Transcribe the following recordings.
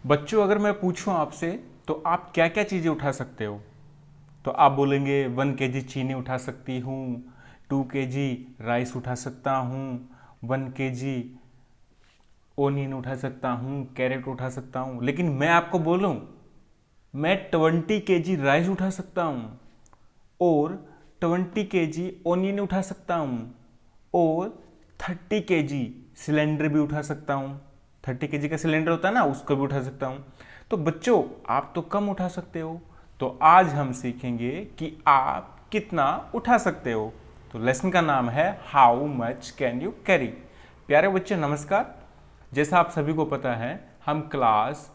बच्चों, अगर मैं पूछूं आपसे तो आप क्या क्या चीज़ें उठा सकते हो? तो आप बोलेंगे 1 kg चीनी उठा सकती हूँ, 2 kg राइस उठा सकता हूँ, 1 kg ओनियन उठा सकता हूँ, कैरेट उठा सकता हूँ। लेकिन मैं आपको बोलूँ, मैं 20 kg राइस उठा सकता हूँ, और 20 kg ओनियन उठा सकता हूँ, और 30 kg सिलेंडर भी उठा सकता हूँ। 30 kg का सिलेंडर होता है ना, उसको भी उठा सकता हूँ। तो बच्चों, आप तो कम उठा सकते हो। तो आज हम सीखेंगे कि आप कितना उठा सकते हो। तो लेसन का नाम है how much can you carry. प्यारे बच्चे, नमस्कार। जैसा आप सभी को पता है, हम क्लास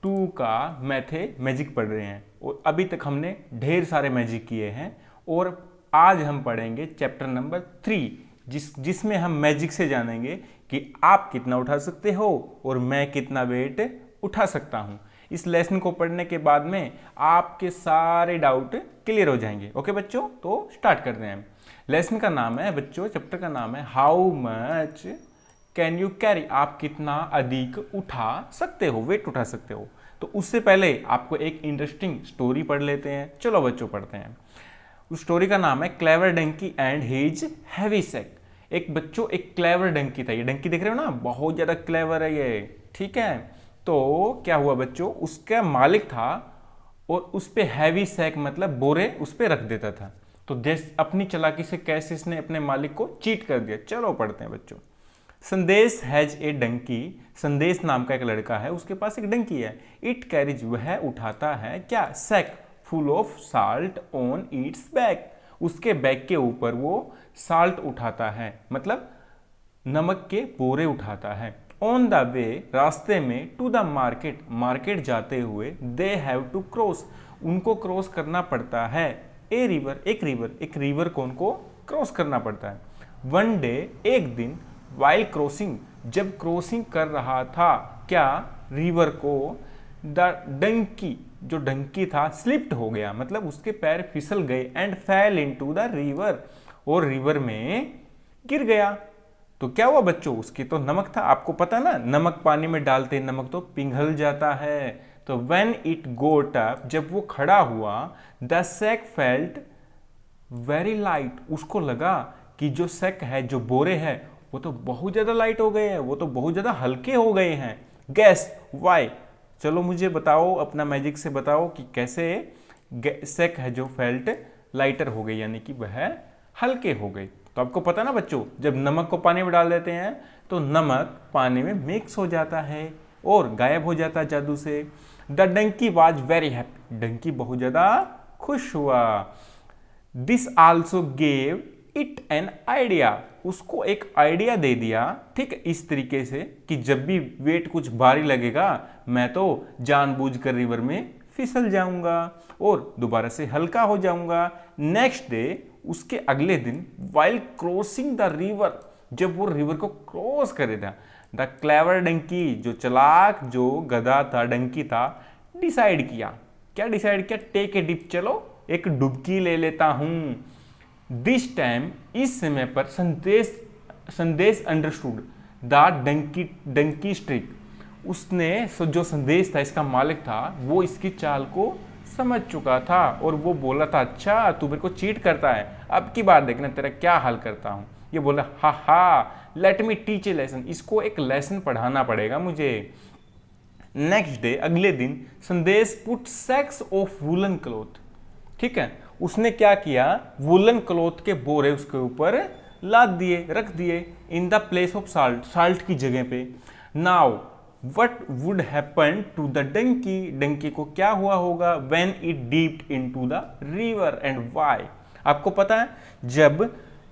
2 का मैजिक पढ़ रहे हैं, और अभी तक हमने ढेर सारे मैजिक किए हैं। और आज हम पढ़ेंगे चैप्टर नंबर 3, जिसमें हम मैजिक से जानेंगे कि आप कितना उठा सकते हो और मैं कितना वेट उठा सकता हूं। इस लेसन को पढ़ने के बाद में आपके सारे डाउट क्लियर हो जाएंगे। ओके बच्चों, तो स्टार्ट करते हैं। लेसन का नाम है बच्चों, चैप्टर का नाम है how much can you carry. आप कितना अधिक उठा सकते हो, वेट उठा सकते हो। तो उससे पहले आपको एक इंटरेस्टिंग स्टोरी पढ़ लेते हैं। चलो बच्चों, पढ़ते हैं। उस स्टोरी का नाम है clever donkey and his heavy sack. एक क्लेवर डंकी था। ये डंकी देख रहे हो ना, बहुत ज्यादा क्लेवर है ये, ठीक है। तो क्या हुआ बच्चों, उसका मालिक था और उस पे हैवी सैक मतलब बोरे उस पे रख देता था। तो देश अपनी चालाकी से कैसे इसने अपने मालिक को चीट कर दिया। चलो पढ़ते हैं बच्चों। संदेश हैज ए डंकी। संदेश नाम का एक लड़का है, उसके पास एक डंकी है। इट कैरीज, वह उठाता है क्या, sack full of salt on its back. उसके बैग के ऊपर वो साल्ट उठाता है, मतलब नमक के बोरे उठाता है। ऑन द वे, रास्ते में, टू द मार्केट, मार्केट जाते हुए, दे हैव टू क्रॉस, उनको क्रॉस करना पड़ता है। ए रिवर, एक रिवर को उनको क्रॉस करना पड़ता है। वन डे, एक दिन, वाइल क्रॉसिंग, जब क्रॉसिंग कर रहा था क्या, रिवर को, द डंकी, जो डंकी था, स्लिप्ड हो गया, मतलब उसके पैर फिसल गए, and fail into the river, और रिवर में गिर गया। तो क्या हुआ बच्चों, उसकी तो नमक था, आपको पता ना, नमक पानी में डालते ही नमक तो पिघल जाता है। तो व्हेन इट गोट अप, जब वो खड़ा हुआ, the sack felt very light, उसको लगा कि जो सैक है, जो बोरे है, वो तो बहुत ज्यादा लाइट हो गए हैं, वो तो बहुत ज्यादा हल्के हो गए हैं। गैस वाई, चलो मुझे बताओ, अपना मैजिक से बताओ कि कैसे सैक है जो फेल्ट लाइटर हो गई, यानी कि वह हल्के हो गए। तो आपको पता ना बच्चों, जब नमक को पानी में डाल देते हैं तो नमक पानी में मिक्स हो जाता है और गायब हो जाता है जादू से। The donkey was very happy, donkey बहुत ज्यादा खुश हुआ। This also gave it an idea, उसको एक आइडिया दे दिया, ठीक है, इस तरीके से कि जब भी वेट कुछ भारी लगेगा, मैं तो जानबूझकर रिवर में फिसल जाऊंगा और दोबारा से हल्का हो जाऊंगा। नेक्स्ट डे, उसके अगले दिन, वाइल क्रॉसिंग द रिवर, जब वो रिवर को क्रॉस करे था, द क्लेवर डंकी, जो चालाक, जो गधा था, डंकी था, डिसाइड किया, क्या डिसाइड किया, टेक ए डिप, चलो एक डुबकी ले लेता हूं। दिस टाइम, इस समय पर, Sandesh understood the donkey, donkey's trick, उसने जो संदेश था, इसका मालिक था, वो इसकी चाल को समझ चुका था और वो बोला था, अच्छा तू मेरे को चीट करता है, अब की बार देखना तेरा क्या हाल करता हूं। ये बोला, हा हा, लेट मी टीच ए लेसन, इसको एक लेसन पढ़ाना पड़ेगा मुझे। नेक्स्ट डे, अगले दिन, संदेश पुट सैक्स ऑफ वुलन क्लॉथ, ठीक है, उसने क्या किया, वुलन क्लॉथ के बोरे उसके ऊपर लाद दिए, रख दिए, in the place of salt, salt की जगह पे। Now what would happen to the donkey, donkey को क्या हुआ होगा, when it dipped into the river, and why. आपको पता है, जब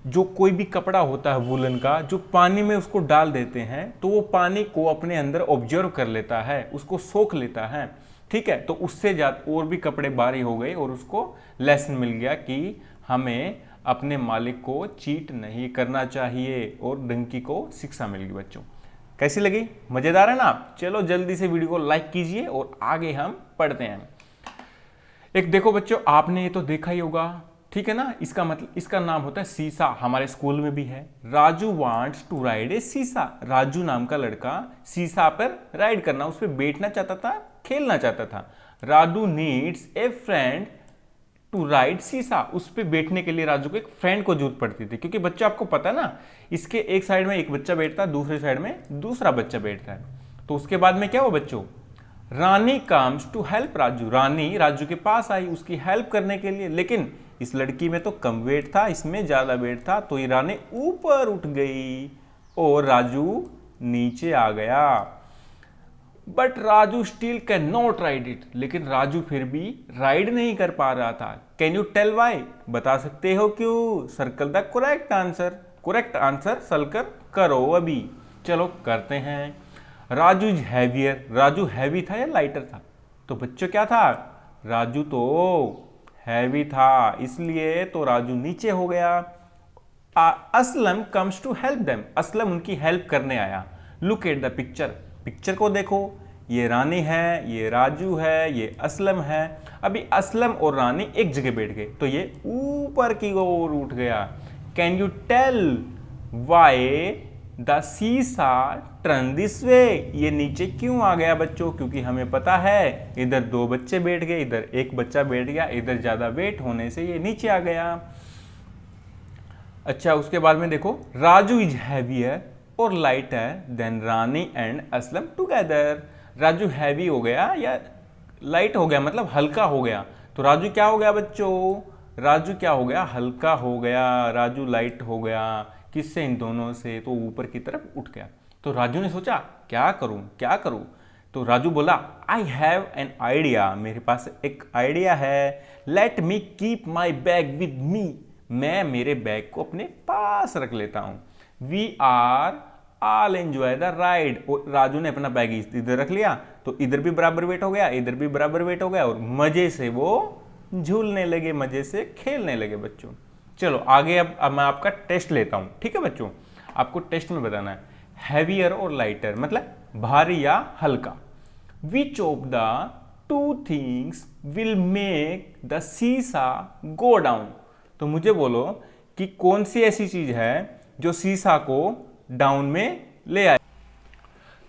जो कोई भी कपड़ा होता है वुलन का, जो पानी में उसको डाल देते हैं तो वो पानी को अपने अंदर ऑब्जर्व कर लेता है, उसको सोख लेता है, ठीक है। तो उससे ज्यादा और भी कपड़े भारी हो गए और उसको लेसन मिल गया कि हमें अपने मालिक को चीट नहीं करना चाहिए, और डंकी को शिक्षा मिल गई। बच्चों, कैसी लगी, मजेदार है ना। चलो जल्दी से वीडियो को लाइक कीजिए और आगे हम पढ़ते हैं। एक देखो बच्चों, आपने ये तो देखा ही होगा, ठीक है ना। इसका मतलब, इसका नाम होता है सीसा, हमारे स्कूल में भी है। राजू वांट्स टू राइड ए सीसा, राजू नाम का लड़का सीसा पर राइड करना, उस पर बैठना चाहता था, खेलना चाहता था। Raju needs a friend to ride seesaw, उस पर बैठने के लिए राजू को एक फ्रेंड को जरूरत पड़ती थी, क्योंकि बच्चा आपको पता है ना, इसके एक साइड में एक बच्चा बैठता है, दूसरे साइड में दूसरा बच्चा बैठता है। तो उसके बाद में क्या हुआ बच्चों, रानी कम्स टू हेल्प राजू, रानी राजू के पास आई उसकी हेल्प करने के लिए, लेकिन इस लड़की में तो कम वेट था, इसमें ज्यादा वेट था, तो ये रानी ऊपर उठ गई और राजू नीचे आ गया। But Raju still can not ride it, लेकिन राजू फिर भी राइड नहीं कर पा रहा था। कैन यू टेल वाई, बता सकते हो क्यों। Circle the correct answer, correct answer circle करो अभी। चलो करते हैं। Raju is heavier, Raju heavy था या लाइटर था। तो बच्चों क्या था, राजू तो हैवी था, इसलिए तो राजू नीचे हो गया। Aslam comes to help them, Aslam उनकी हेल्प करने आया। Look at the picture, picture को देखो, ये रानी है, ये राजू है, ये असलम है। अभी असलम और रानी एक जगह बैठ गए, तो ये ऊपर की ओर उठ गया। Can you tell why the seesaw turn this way, ये नीचे क्यों आ गया बच्चों, क्योंकि हमें पता है इधर दो बच्चे बैठ गए, इधर एक बच्चा बैठ गया, इधर ज्यादा वेट होने से ये नीचे आ गया। अच्छा, उसके बाद में देखो, राजू इज हैवियर और lighter than Rani and Aslam together. Raju heavy हो गया या लाइट हो गया, मतलब हल्का हो गया। तो राजू क्या हो गया बच्चों, राजू क्या हो गया, हल्का हो गया। राजू लाइट हो गया, किससे, इन दोनों से, तो ऊपर की तरफ उठ गया। तो राजू ने सोचा क्या करूं क्या करूं। तो राजू बोला आई हैव एन आइडिया, मेरे पास एक आइडिया है। Let me keep my bag with me, मैं मेरे बैग को अपने पास रख लेता हूं। We are all enjoy the ride, और राजू ने अपना बैग इधर रख लिया, तो इधर भी बराबर वेट हो गया, इधर भी बराबर वेट हो गया, और मजे से वो झूलने लगे, मजे से खेलने लगे बच्चों। चलो आगे, अब मैं आपका टेस्ट लेता हूं, ठीक है बच्चों। आपको टेस्ट में बताना है हैवियर और लाइटर, मतलब भारी या हल्का। Which of the two things will make the सीसा गो डाउन, तो मुझे बोलो कि कौन सी ऐसी चीज है जो सीसा को डाउन में ले आए।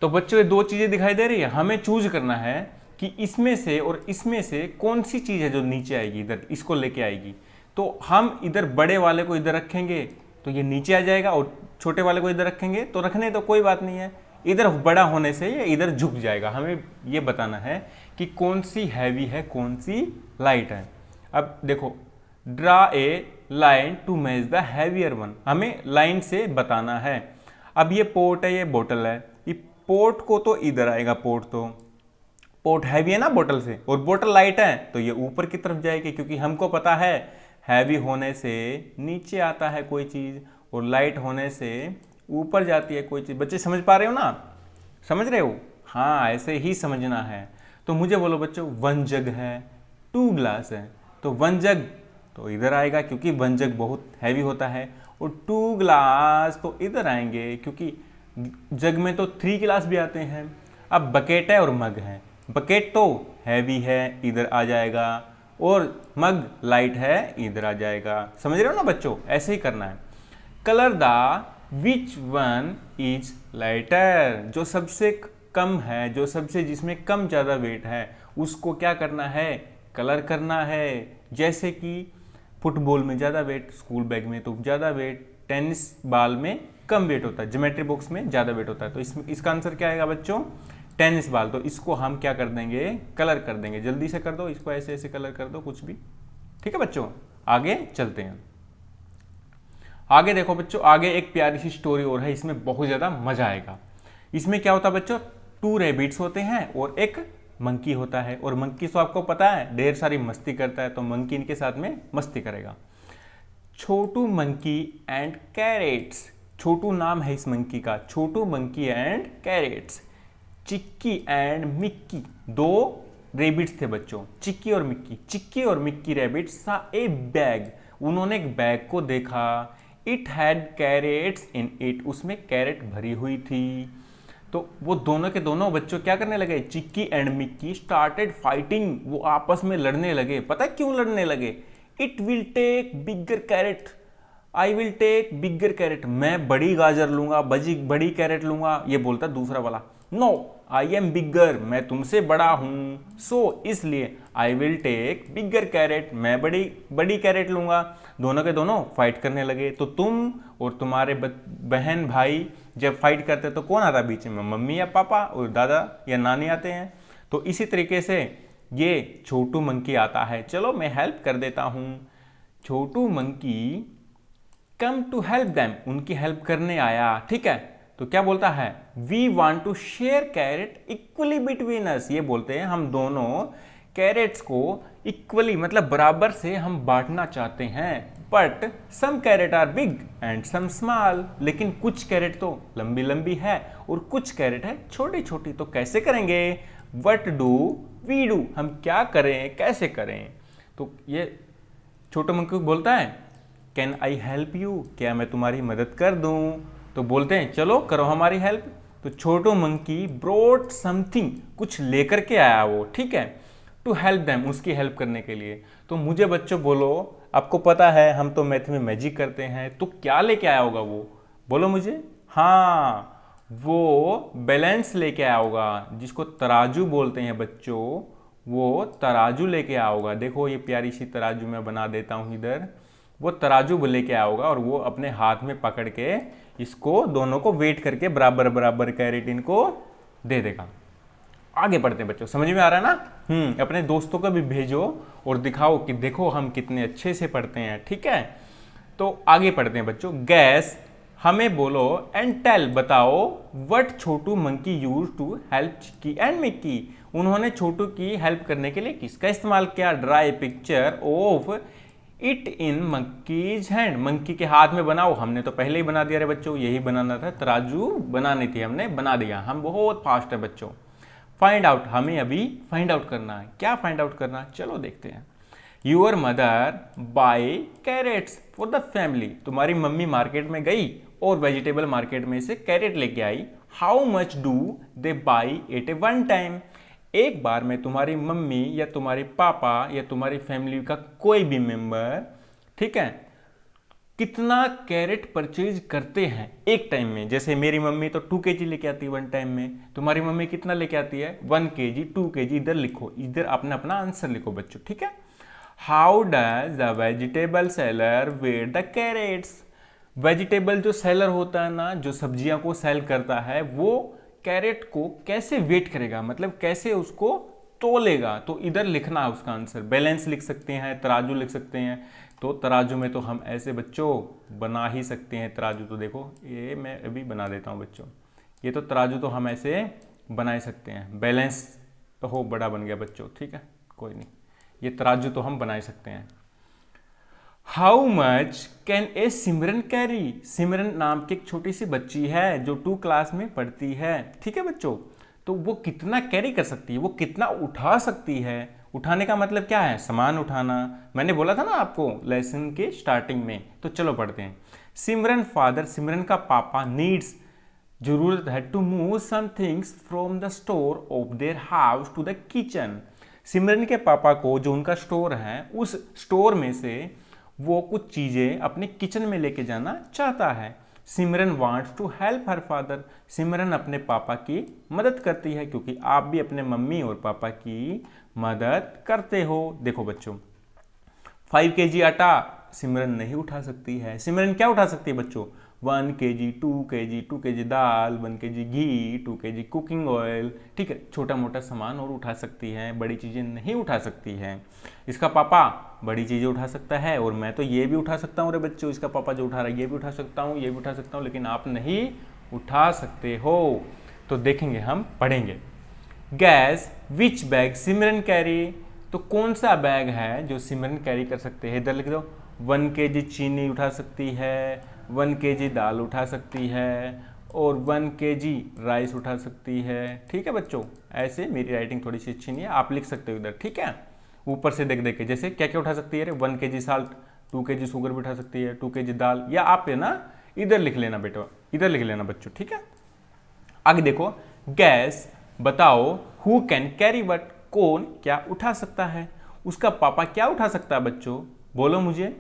तो बच्चों ये दो चीजें दिखाई दे रही है, हमें चूज करना है कि इसमें से और इसमें से कौन सी चीज है जो नीचे आएगी, इधर इसको लेके आएगी। तो हम इधर बड़े वाले को इधर रखेंगे तो ये नीचे आ जाएगा, और छोटे वाले को इधर रखेंगे तो रखने तो कोई बात नहीं है, इधर बड़ा होने से ये इधर झुक जाएगा। हमें ये बताना है कि कौन सी हैवी है, कौन सी लाइट है। अब देखो, draw a line to match the heavier one, हमें लाइन से बताना है। अब ये पोर्ट है, ये बोतल है, ये पोर्ट को तो इधर आएगा, पोर्ट हैवी है ना बोतल से, और बोतल लाइट है तो ये ऊपर की तरफ जाएगी, क्योंकि हमको पता है हैवी होने से नीचे आता है कोई चीज, और लाइट होने से ऊपर जाती है कोई चीज। बच्चे समझ पा रहे हो ना, समझ रहे हो, हाँ ऐसे ही समझना है। तो मुझे बोलो बच्चों, वन जग है, टू ग्लास है, तो वन जग तो इधर आएगा क्योंकि वन जग बहुत हैवी होता है, और टू ग्लास तो इधर आएंगे क्योंकि जग में तो 3 गिलास भी आते हैं। अब बकेट है और मग है, बकेट तो हैवी है, इधर आ जाएगा, और मग लाइट है, इधर आ जाएगा। समझ रहे हो ना बच्चों, ऐसे ही करना है। Colour the which one is lighter, जो सबसे कम है, जो सबसे जिसमें कम ज़्यादा वेट है, उसको क्या करना है, कलर करना है। जैसे कि फुटबॉल में ज़्यादा वेट, स्कूल बैग में तो ज़्यादा वेट, टेनिस बॉल में कम वेट होता है, ज्योमेट्री बॉक्स में ज़्यादा वेट होता है। तो इसका आंसर क्या आएगा बच्चों, टेनिस बॉल। तो इसको हम क्या कर देंगे, कलर कर देंगे। जल्दी से कर दो इसको, ऐसे ऐसे कलर कर दो कुछ भी, ठीक है बच्चों। आगे चलते हैं, आगे देखो बच्चों, आगे एक प्यारी सी स्टोरी और है, इसमें बहुत ज़्यादा मजा आएगा। इसमें क्या होता है बच्चों, 2 रैबिट्स होते हैं और एक मंकी होता है, और मंकी तो आपको पता है ढेर सारी मस्ती करता है, तो मंकी इनके साथ में मस्ती करेगा। Chhotu monkey and carrots, Chhotu नाम है इस मंकी का, Chhotu monkey and carrots. Chikki and Mickey, 2 rabbits थे बच्चों, चिक्की और मिक्की। चिक्की और मिक्की रैबिट सा ए बैग, उन्होंने एक बैग को देखा। It had carrots in it, उसमें कैरेट भरी हुई थी। तो वो दोनों के दोनों बच्चों क्या करने लगे, चिक्की एंड मिक्की स्टार्टेड फाइटिंग, वो आपस में लड़ने लगे। पता है क्यों लड़ने लगे, it will take bigger carrot, I will take bigger carrot, मैं बड़ी गाजर लूंगा, बड़ी कैरेट लूंगा, ये बोलता दूसरा वाला। नो, आई एम बिगर, मैं तुमसे बड़ा हूं, सो इसलिए I will take bigger carrot, मैं बड़ी कैरेट लूंगा। दोनों के दोनों फाइट करने लगे। तो तुम और तुम्हारे बहन भाई जब फाइट करते तो कौन आता बीच में? मम्मी या पापा और दादा या नानी आते हैं। तो इसी तरीके से ये छोटू मंकी आता है। चलो मैं हेल्प कर देता हूं। Chhotu monkey come to help them, उनकी हेल्प करने आया। ठीक है, तो क्या बोलता है? We want to share carrot equally between us, ये बोलते हैं हम दोनों कैरेट्स को इक्वली मतलब बराबर से हम बांटना चाहते हैं। But some carrot are big and some small, लेकिन कुछ कैरेट तो लंबी लंबी है और कुछ कैरेट है छोटी छोटी, तो कैसे करेंगे? वट डू वी डू, हम क्या करें, कैसे करें? तो ये छोटा मंकी बोलता है कैन आई हेल्प यू, क्या मैं तुम्हारी मदद कर दूं? तो बोलते हैं चलो करो हमारी हेल्प। तो छोटू मंकी ब्रोट समथिंग, कुछ लेकर के आया वो। ठीक है, टू हेल्प देम, उसकी हेल्प करने के लिए। तो मुझे बच्चों बोलो, आपको पता है हम तो मैथ में मैजिक करते हैं, तो क्या लेके आया होगा वो? बोलो मुझे। हाँ, वो बैलेंस लेके आया होगा, जिसको तराजू बोलते हैं बच्चों। वो तराजू लेके आया होगा। देखो ये प्यारी सी तराजू मैं बना देता हूँ इधर। वो तराजू लेके आया होगा और वो अपने हाथ में पकड़ के इसको दोनों को वेट करके बराबर बराबर कैरेट इनको दे देगा। आगे बढ़ते हैं बच्चों, समझ में आ रहा है ना? अपने दोस्तों को भी भेजो और दिखाओ कि देखो हम कितने अच्छे से पढ़ते हैं। ठीक है, तो आगे पढ़ते हैं बच्चों। गैस, हमें बोलो, एंड टेल, बताओ, what Chhotu monkey use to help Chikki and Mikki, उन्होंने छोटू की हेल्प करने के लिए किसका इस्तेमाल किया? Dry picture of it in monkeys hand, monkey के हाथ में बनाओ। हमने तो पहले ही बना दिया रे बच्चों, यही बनाना था, तराजू बनानी थी, हमने बना दिया। हम बहुत फास्ट है बच्चों। फाइंड आउट, हमें अभी फाइंड आउट करना है। क्या फाइंड आउट करना है? चलो देखते हैं। Your mother buy carrots for the family, तुम्हारी मम्मी मार्केट में गई और वेजिटेबल मार्केट में से कैरेट लेके आई। How much do they buy at a one time, एक बार में तुम्हारी मम्मी या तुम्हारे पापा या तुम्हारी फैमिली का कोई भी मेंबर, ठीक है, कितना कैरेट परचेज करते हैं एक टाइम में? जैसे मेरी मम्मी तो 2 kg लेके आती है वन टाइम में, तुम्हारी मम्मी कितना लेके आती है? 1 kg, 2 kg, इधर लिखो, इधर अपना अपना आंसर लिखो बच्चों। ठीक है, how does the vegetable seller weigh the carrots, vegetable जो सेलर होता है ना, जो सब्जियां को सेल करता है, वो कैरेट को कैसे वेट करेगा, मतलब कैसे उसको तोलेगा? तो इधर लिखना है उसका आंसर। बैलेंस लिख सकते हैं, तराजू लिख सकते हैं। तो तराजू में तो हम ऐसे बच्चों बना ही सकते हैं तराजू। तो देखो ये मैं अभी बना देता हूँ बच्चों, ये तो तराजू तो हम ऐसे बना ही सकते हैं। बैलेंस तो हो बड़ा बन गया बच्चों, ठीक है, कोई नहीं, ये तराजू तो हम बना ही सकते हैं। How much can a Simran carry, Simran नाम की एक छोटी सी बच्ची है जो 2 क्लास में पढ़ती है। ठीक है बच्चों, तो वो कितना कैरी कर सकती है, वो कितना उठा सकती है? उठाने का मतलब क्या है? सामान उठाना। मैंने बोला था ना आपको लेसन के स्टार्टिंग में। तो चलो पढ़ते हैं। सिमरन फादर, सिमरन का पापा, नीड्स, जरूरत है, to move some things from the store of their house to the kitchen, Simran के पापा को जो उनका स्टोर है उस स्टोर में से वो कुछ चीजें अपने किचन में लेके जाना चाहता है। Simran wants to help her father, Simran अपने पापा की मदद करती है, क्योंकि आप भी अपने मम्मी और पापा की मदद करते हो। देखो बच्चों, 5 kg आटा सिमरन नहीं उठा सकती है। सिमरन क्या उठा सकती है बच्चों? 1 kg, 2 kg, 2 kg दाल, 1 kg घी, 2 kg कुकिंग ऑयल। ठीक है, छोटा मोटा सामान और उठा सकती है, बड़ी चीज़ें नहीं उठा सकती है। इसका पापा बड़ी चीज़ें उठा सकता है, और मैं तो ये भी उठा सकता हूँ रे बच्चों, इसका पापा जो उठा रहा है ये भी उठा सकता हूँ, ये भी उठा सकता हूँ, लेकिन आप नहीं उठा सकते हो। तो देखेंगे, हम पढ़ेंगे। Gas which bag Simran carry, तो कौन सा बैग है जो सिमरन कैरी कर सकते हैं? इधर लिख दो। 1 kg चीनी उठा सकती है, 1 kg दाल उठा सकती है, और 1 kg राइस उठा सकती है। ठीक है बच्चों, ऐसे मेरी राइटिंग थोड़ी सी अच्छी नहीं है, आप लिख सकते हो इधर। ठीक है, ऊपर से देख देख के, जैसे क्या क्या उठा सकती है? 1 kg साल्ट, 2 kg शुगर भी उठा सकती है, 2 kg दाल, या आप है ना इधर लिख लेना बेटा, इधर लिख लेना बच्चों। ठीक है, आगे देखो। गैस बताओ हु कैन कैरी वट, कौन क्या उठा सकता है? उसका पापा क्या उठा सकता है बच्चों? बोलो मुझे।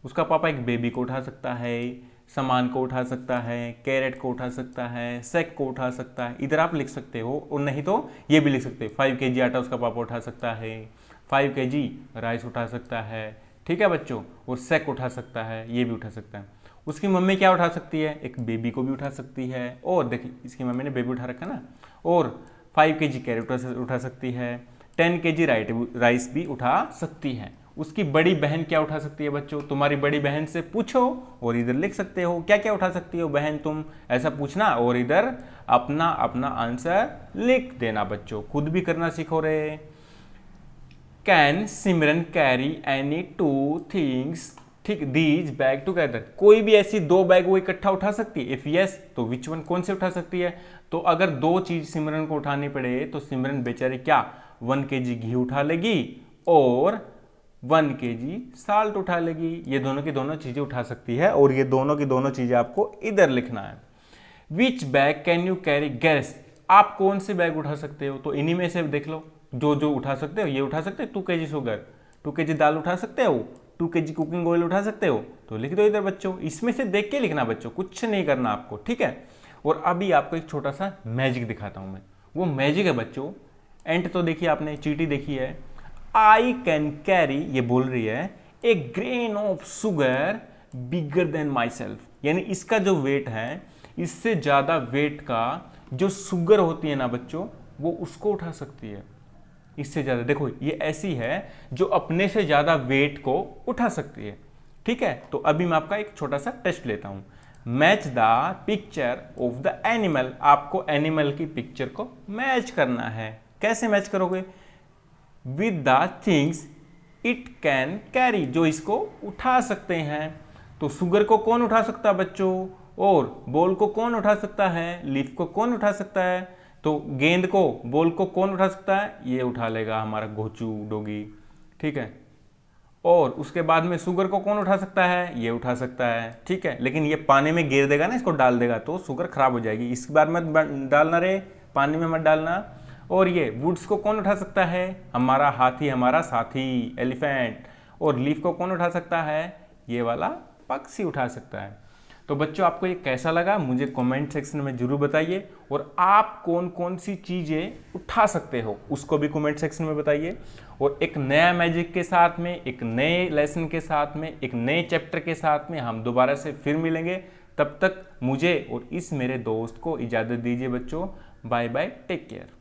उसका पापा एक बेबी को उठा सकता है, सामान को उठा सकता है, कैरेट को उठा सकता है, सैक को उठा सकता है। इधर आप लिख सकते हो, और नहीं तो ये भी लिख सकते हो 5 kg आटा उसका पापा उठा सकता है, 5 kg राइस उठा सकता है, ठीक है बच्चों, और सैक उठा सकता है, ये भी उठा सकता है। उसकी मम्मी क्या उठा सकती है, एक बेबी को भी उठा सकती है, और देखिए इसकी मम्मी ने बेबी उठा रखा ना, और 5 kg कैरेट उठा सकती है, 10 kg राइस भी उठा सकती है। उसकी बड़ी बहन क्या उठा सकती है बच्चों, तुम्हारी बड़ी बहन से पूछो और इधर लिख सकते हो क्या क्या उठा सकती हो बहन तुम, ऐसा पूछना और इधर अपना अपना आंसर लिख देना बच्चों, खुद भी करना सीखो रे। Can Simran carry any 2 things, ठीक, दीज बैग टुगेदर, कोई भी ऐसी 2 बैग वो इकट्ठा उठा सकती है, इफ यस तो विच वन, कौन से उठा सकती है। तो अगर 2 चीज सिमरन को उठानी पड़े तो सिमरन बेचारी क्या 1 kg घी उठा लेगी और 1 kg साल्ट उठा लेगी। ये दोनों की दोनों चीजें उठा सकती है, और ये दोनों की दोनों चीजें आपको इधर लिखना है। Which bag can you carry, guess, आप कौन से बैग उठा सकते हो, तो इन्हीं में से देख लो जो जो उठा सकते हो। ये उठा सकते हो 2 kg शुगर, 2 kg दाल उठा सकते हो, 2 kg कुकिंग ऑयल उठा सकते हो, तो लिख दो इधर बच्चों, इसमें से देख के लिखना बच्चों, कुछ नहीं करना आपको, ठीक है। और अभी आपको एक छोटा सा मैजिक दिखाता हूं मैं, वो मैजिक है बच्चों। एंड तो देखिए आपने चीटी देखी है, आई कैन कैरी, ये बोल रही है ए grain of sugar bigger than my self, यानी इसका जो वेट है इससे ज्यादा वेट का जो शुगर होती है ना बच्चों, वो उसको उठा सकती है, इससे ज्यादा। देखो ये ऐसी है जो अपने से ज्यादा वेट को उठा सकती है, ठीक है। तो अभी मैं आपका एक छोटा सा टेस्ट लेता हूं। Match the picture of the animal, आपको एनिमल की पिक्चर को मैच करना है। कैसे मैच करोगे, with the things it can carry, जो इसको उठा सकते हैं। तो शुगर को कौन उठा सकता है बच्चों, और बॉल को कौन उठा सकता है, लीफ को कौन उठा सकता है, तो गेंद को बॉल को कौन उठा सकता है, ये उठा लेगा हमारा घोचू डोगी, ठीक है। और उसके बाद में शुगर को कौन उठा सकता है, ये उठा सकता है, ठीक है। लेकिन ये पानी में गिर देगा ना, इसको डाल देगा तो शुगर खराब हो जाएगी, इस बार मत डालना रे, पानी में मत डालना। और ये वुड्स को कौन उठा सकता है, हमारा हाथी, हमारा साथी एलिफेंट। और लीफ को कौन उठा सकता है, ये वाला पक्षी उठा सकता है। तो बच्चों आपको ये कैसा लगा मुझे कमेंट सेक्शन में जरूर बताइए, और आप कौन कौन सी चीज़ें उठा सकते हो उसको भी कमेंट सेक्शन में बताइए। और एक नया मैजिक के साथ में, एक नए लेसन के साथ में, एक नए चैप्टर के साथ में हम दोबारा से फिर मिलेंगे। तब तक मुझे और इस मेरे दोस्त को इजाज़त दीजिए बच्चों, बाय बाय, टेक केयर।